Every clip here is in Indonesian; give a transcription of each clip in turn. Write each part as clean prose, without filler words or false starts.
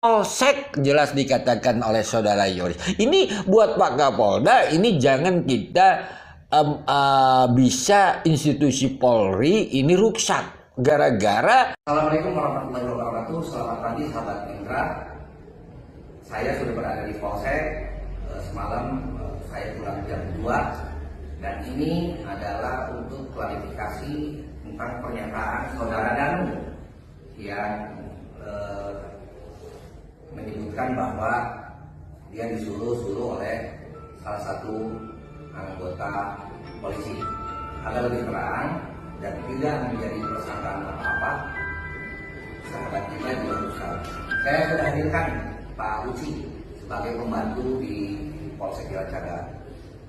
Polsek jelas dikatakan oleh saudara Yoris. Ini buat Pak Kapolda, ini jangan kita bisa institusi Polri ini rusak gara-gara. Assalamualaikum warahmatullahi wabarakatuh. Selamat pagi sahabat Indra. Saya sudah berada di Polsek. Semalam saya pulang jam 2 dan ini adalah untuk klarifikasi tentang pernyataan saudara Danu yang menyebutkan bahwa dia disuruh oleh salah satu anggota polisi agar lebih terang dan tidak menjadi persangkaan apa-apa. Sahabat kita juga berusaha. Saya sudah hadirkan Pak Uci sebagai pembantu di Polsek Cilacap.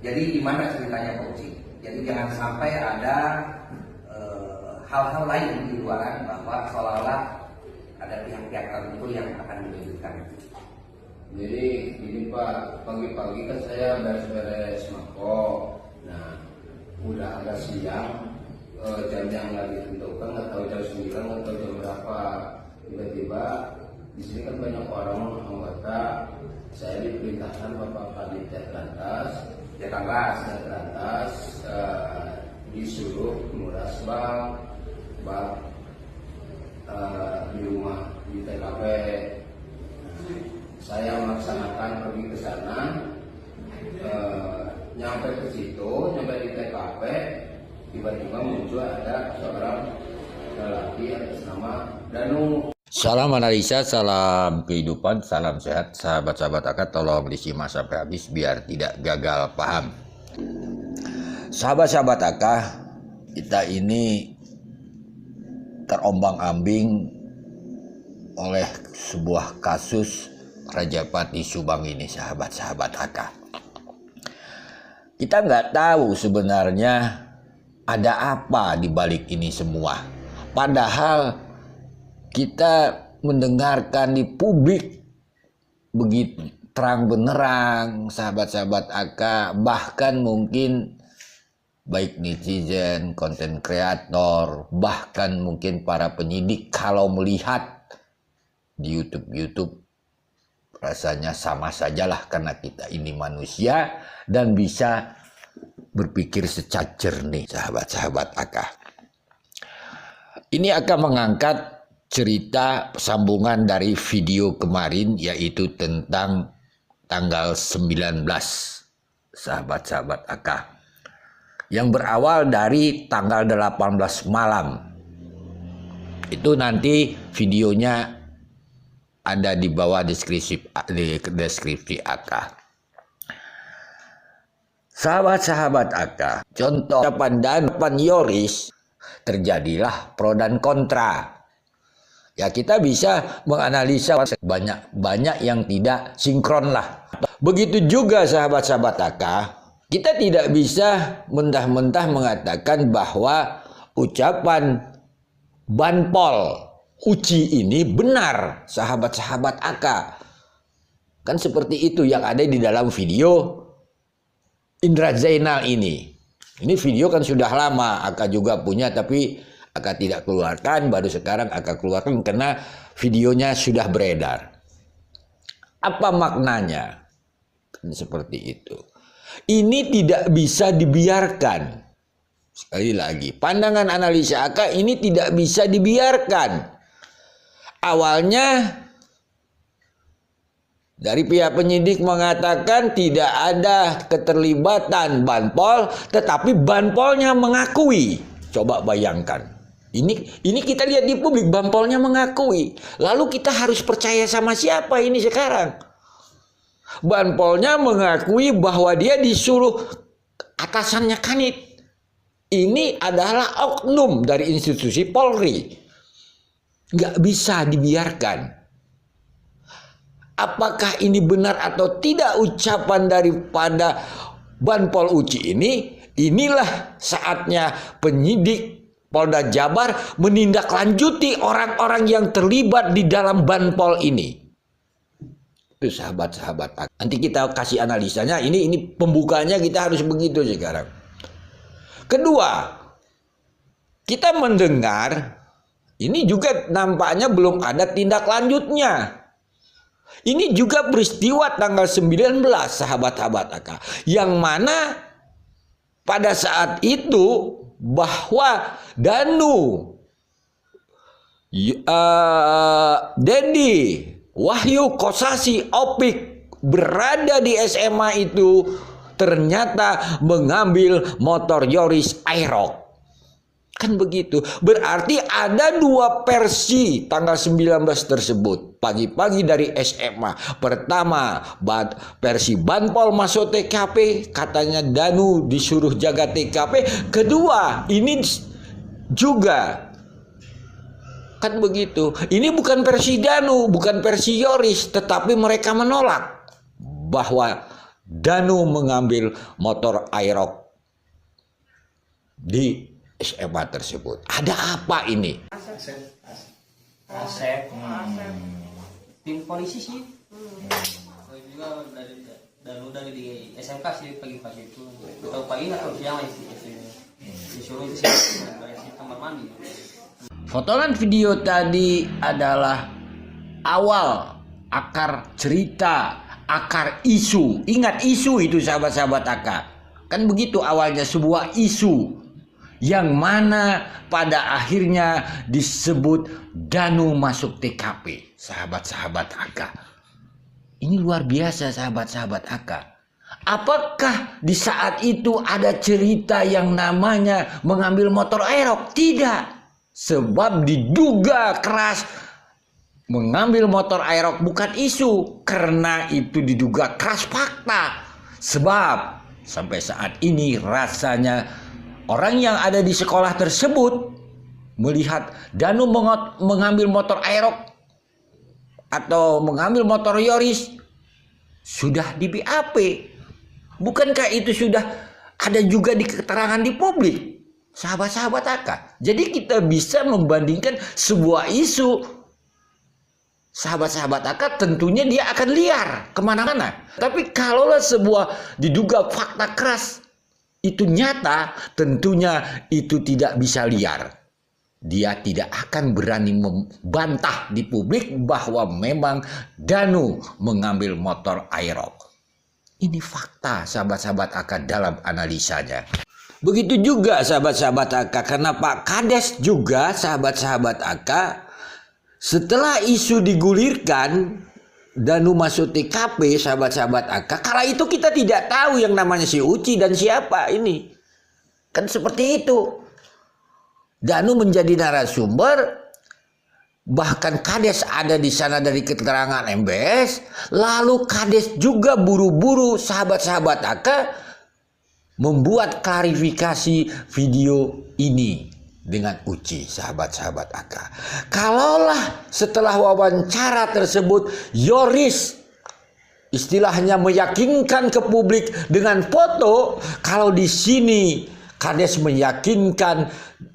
Jadi gimana ceritanya Pak Uci? Jadi jangan sampai ada hal-hal lain di luaran bahwa seolah-olah ada pihak-pihak tertentu yang akan diwujudkan. Jadi ini Pak, pagi-pagi kan saya beres-beres mako. Nah, udah agak siang, jam yang lagi ditentukan, nggak tahu jam 9 atau jam berapa. Tiba-tiba di sini kan banyak orang anggota. Saya diperintahkan Bapak Kadit Lantas, disuruh nguras bak di rumah di TKP. Saya melaksanakan pergi ke sana, nyampe ke situ, nyampe di TKP, tiba-tiba muncul ada seorang lelaki atas nama Danu. Salam analisa, salam kehidupan, salam sehat, sahabat-sahabat akad, tolong disimak sampai habis biar tidak gagal paham. Sahabat-sahabat akad, kita ini terombang-ambing oleh sebuah kasus Rajapati Subang ini, sahabat-sahabat akad. Kita nggak tahu sebenarnya ada apa di balik ini semua. Padahal kita mendengarkan di publik begitu terang benerang, sahabat-sahabat AK, bahkan mungkin baik netizen, konten kreator, bahkan mungkin para penyidik kalau melihat di YouTube rasanya sama sajalah karena kita ini manusia dan bisa berpikir secara jernih, sahabat-sahabat AK. Ini akan mengangkat cerita sambungan dari video kemarin, yaitu tentang tanggal 19, sahabat-sahabat AK, yang berawal dari tanggal 18 malam. Itu nanti videonya ada di bawah deskripsi AK. Sahabat-sahabat AK, contoh ucapan Yoris, terjadilah pro dan kontra. Ya, kita bisa menganalisa banyak yang tidak sinkron lah. Begitu juga sahabat-sahabat AK, kita tidak bisa mentah-mentah mengatakan bahwa ucapan Banpol Uci ini benar, sahabat-sahabat AK. Kan seperti itu yang ada di dalam video Indra Zainal ini. Ini video kan sudah lama, AK juga punya, tapi AK tidak keluarkan, baru sekarang AK keluarkan karena videonya sudah beredar. Apa maknanya? Seperti itu. Ini tidak bisa dibiarkan. Sekali lagi, pandangan analisa AK ini tidak bisa dibiarkan. Awalnya dari pihak penyidik mengatakan tidak ada keterlibatan Banpol, tetapi Banpolnya mengakui. Coba bayangkan. Ini kita lihat di publik, Banpolnya mengakui. Lalu kita harus percaya sama siapa ini sekarang? Banpolnya mengakui bahwa dia disuruh atasannya Kanit. Ini adalah oknum dari institusi Polri. Nggak bisa dibiarkan. Apakah ini benar atau tidak ucapan daripada Banpol Uci ini? Inilah saatnya penyidik Polda Jabar menindaklanjuti orang-orang yang terlibat di dalam Banpol ini. Itu sahabat-sahabat. Nanti kita kasih analisanya. Ini pembukanya kita harus begitu sekarang. Kedua, kita mendengar ini juga nampaknya belum ada tindak lanjutnya. Ini juga peristiwa tanggal 19 sahabat-sahabat AK. Yang mana pada saat itu bahwa Danu, Dedi, Wahyu, Kosasi, Opik berada di SMA itu ternyata mengambil motor Yoris Aerox. Kan begitu. Berarti ada dua versi tanggal 19 tersebut. Pagi-pagi dari SMA. Pertama, versi Banpol masuk TKP. Katanya Danu disuruh jaga TKP. Kedua, ini juga. Kan begitu. Ini bukan versi Danu, bukan versi Yoris. Tetapi mereka menolak bahwa Danu mengambil motor Aerox di SMA tersebut. Ada apa ini? Asep. Tim polisi sih. Juga dari di SMK sih pagi-pagi itu. Tahu pagi atau siang sih. Disuruh itu sih dari kamar mandi. Foto dan video tadi adalah awal akar cerita, akar isu. Ingat isu itu sahabat-sahabat AK. Kan begitu awalnya sebuah isu. Yang mana pada akhirnya disebut Danu masuk TKP. Sahabat-sahabat AK. Ini luar biasa sahabat-sahabat AK. Apakah di saat itu ada cerita yang namanya mengambil motor Aerox? Tidak. Sebab diduga keras mengambil motor Aerox bukan isu. Karena itu diduga keras fakta. Sebab sampai saat ini rasanya orang yang ada di sekolah tersebut melihat Danu mengambil motor Aerox atau mengambil motor Yoris sudah di BAP. Bukankah itu sudah ada juga di keterangan di publik? Sahabat-sahabat AK. Jadi kita bisa membandingkan sebuah isu. Sahabat-sahabat AK tentunya dia akan liar kemana-mana. Tapi kalaulah sebuah diduga fakta keras itu nyata, tentunya itu tidak bisa liar. Dia tidak akan berani membantah di publik bahwa memang Danu mengambil motor Aerox. Ini fakta sahabat-sahabat AK dalam analisanya. Begitu juga sahabat-sahabat AK, karena Pak Kades juga sahabat-sahabat AK, setelah isu digulirkan Danu masuk TKP, sahabat-sahabat AK. Kala itu kita tidak tahu yang namanya si Uci dan siapa ini. Kan seperti itu. Danu menjadi narasumber. Bahkan Kades ada di sana dari keterangan MBS. Lalu Kades juga buru-buru sahabat-sahabat AK membuat klarifikasi video ini dengan Uci, sahabat-sahabat AK. Kalaulah setelah wawancara tersebut Yoris istilahnya meyakinkan ke publik dengan foto, kalau di sini Kades meyakinkan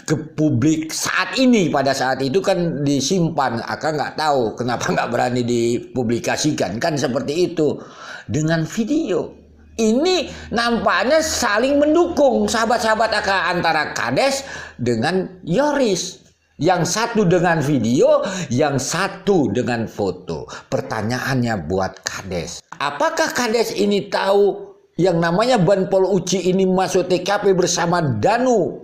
ke publik saat ini, pada saat itu kan disimpan, AK nggak tahu kenapa nggak berani dipublikasikan, kan seperti itu dengan video. Ini nampaknya saling mendukung sahabat-sahabat AK antara Kades dengan Yoris. Yang satu dengan video, yang satu dengan foto. Pertanyaannya buat Kades. Apakah Kades ini tahu yang namanya Banpol Uci ini masuk TKP bersama Danu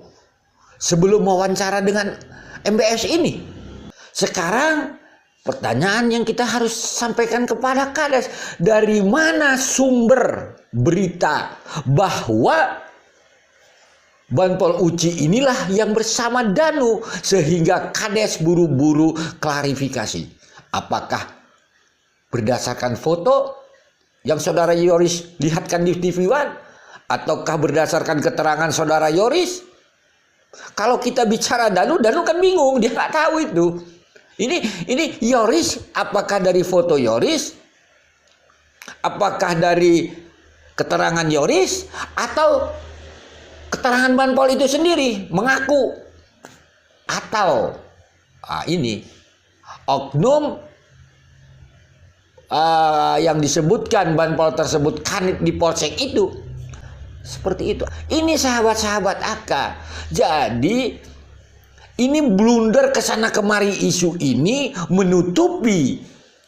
sebelum wawancara dengan MBS ini? Sekarang pertanyaan yang kita harus sampaikan kepada Kades, dari mana sumber berita bahwa Banpol Uci inilah yang bersama Danu sehingga Kades buru-buru klarifikasi? Apakah berdasarkan foto yang saudara Yoris lihatkan di TV One, ataukah berdasarkan keterangan saudara Yoris? Kalau kita bicara Danu kan bingung, dia nggak tahu itu. Ini Yoris, apakah dari foto Yoris? Apakah dari keterangan Yoris? Atau keterangan Banpol itu sendiri mengaku? Atau ini oknum yang disebutkan Banpol tersebut kanit di Polsek itu? Seperti itu. Ini sahabat-sahabat AK. Jadi ini blunder kesana kemari isu ini menutupi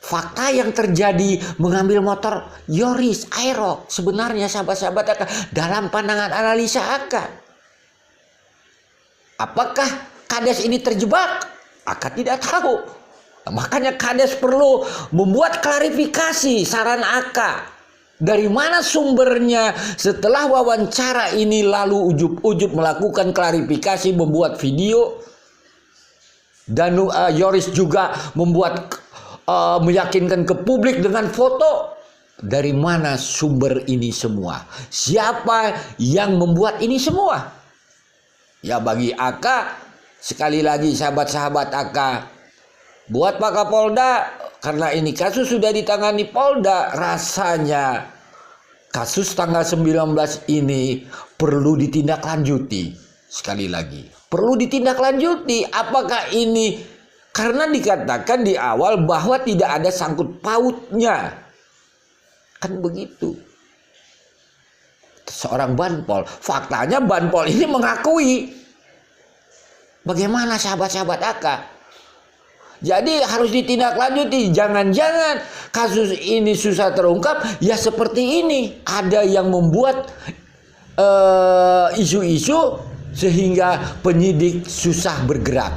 fakta yang terjadi mengambil motor Yoris Aerox sebenarnya sahabat-sahabat AK dalam pandangan analisa AK. Apakah Kades ini terjebak? AK tidak tahu. Makanya Kades perlu membuat klarifikasi saran AK. Dari mana sumbernya? Setelah wawancara ini lalu ujub-ujub melakukan klarifikasi, membuat video. Dan Yoris juga membuat meyakinkan ke publik dengan foto. Dari mana sumber ini semua? Siapa yang membuat ini semua? Ya bagi AK, sekali lagi sahabat-sahabat AK, buat Pak Kapolda, karena ini kasus sudah ditangani Polda, rasanya kasus tanggal 19 ini perlu ditindaklanjuti. Sekali lagi, perlu ditindaklanjuti. Apakah ini karena dikatakan di awal bahwa tidak ada sangkut pautnya. Kan begitu. Seorang Banpol, faktanya Banpol ini mengakui. Bagaimana sahabat-sahabat AK? Jadi harus ditindaklanjuti. Jangan-jangan kasus ini susah terungkap, ya seperti ini. Ada yang membuat isu-isu sehingga penyidik susah bergerak.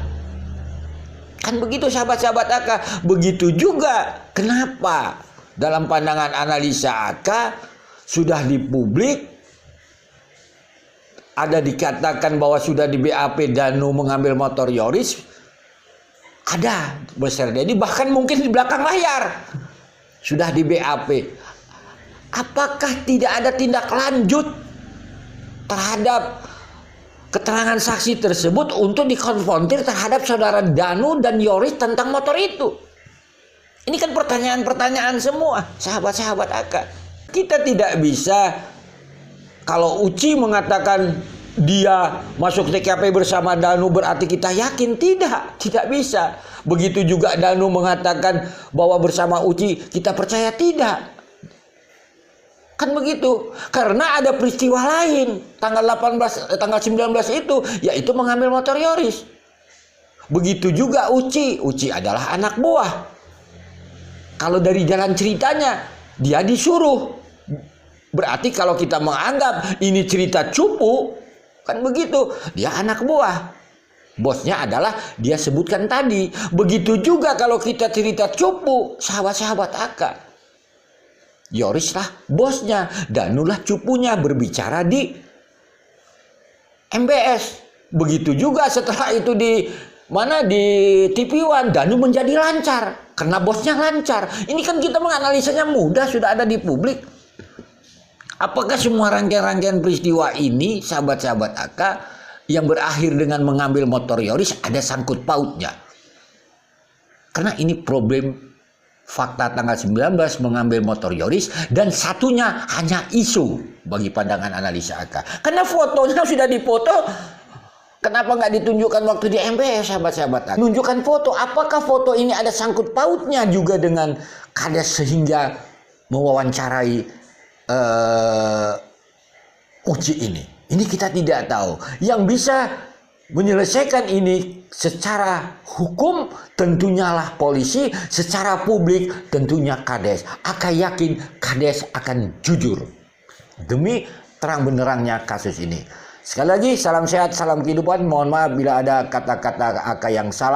Kan begitu sahabat-sahabat AK. Begitu juga kenapa dalam pandangan analisa AK sudah di publik ada dikatakan bahwa sudah di BAP Danu mengambil motor Yoris. Ada besar jadi bahkan mungkin di belakang layar sudah di BAP. Apakah tidak ada tindak lanjut terhadap keterangan saksi tersebut untuk dikonfrontir terhadap saudara Danu dan Yoris tentang motor itu? Ini kan pertanyaan-pertanyaan semua sahabat-sahabat AK. Kita tidak bisa, kalau Uci mengatakan dia masuk TKP bersama Danu berarti kita yakin. Tidak bisa. Begitu juga Danu mengatakan bahwa bersama Uci kita percaya, tidak. Kan begitu. Karena ada peristiwa lain tanggal 19 itu, yaitu mengambil motor Yoris. Begitu juga Uci adalah anak buah. Kalau dari jalan ceritanya dia disuruh. Berarti kalau kita menganggap ini cerita cupu, kan begitu, dia anak buah. Bosnya adalah dia sebutkan tadi. Begitu juga kalau kita cerita cupu, sahabat-sahabat AK. Yoris lah bosnya, Danu lah cupunya, berbicara di MBS. Begitu juga setelah itu di TV One, Danu menjadi lancar karena bosnya lancar. Ini kan kita menganalisanya mudah, sudah ada di publik. Apakah semua rangkaian-rangkaian peristiwa ini, sahabat-sahabat AK, yang berakhir dengan mengambil motor Yoris ada sangkut pautnya? Karena ini problem fakta tanggal 19 mengambil motor Yoris, dan satunya hanya isu bagi pandangan analisa AK. Karena fotonya sudah dipoto, kenapa nggak ditunjukkan waktu di MBS, sahabat-sahabat AK? Tunjukkan foto, apakah foto ini ada sangkut pautnya juga dengan Kades sehingga mewawancarai Uci ini. Ini kita tidak tahu. Yang bisa menyelesaikan ini secara hukum tentunya lah polisi, secara publik tentunya Kades. Aku yakin Kades akan jujur demi terang benderangnya kasus ini. Sekali lagi, salam sehat, salam kehidupan. Mohon maaf bila ada kata-kata AK yang salah.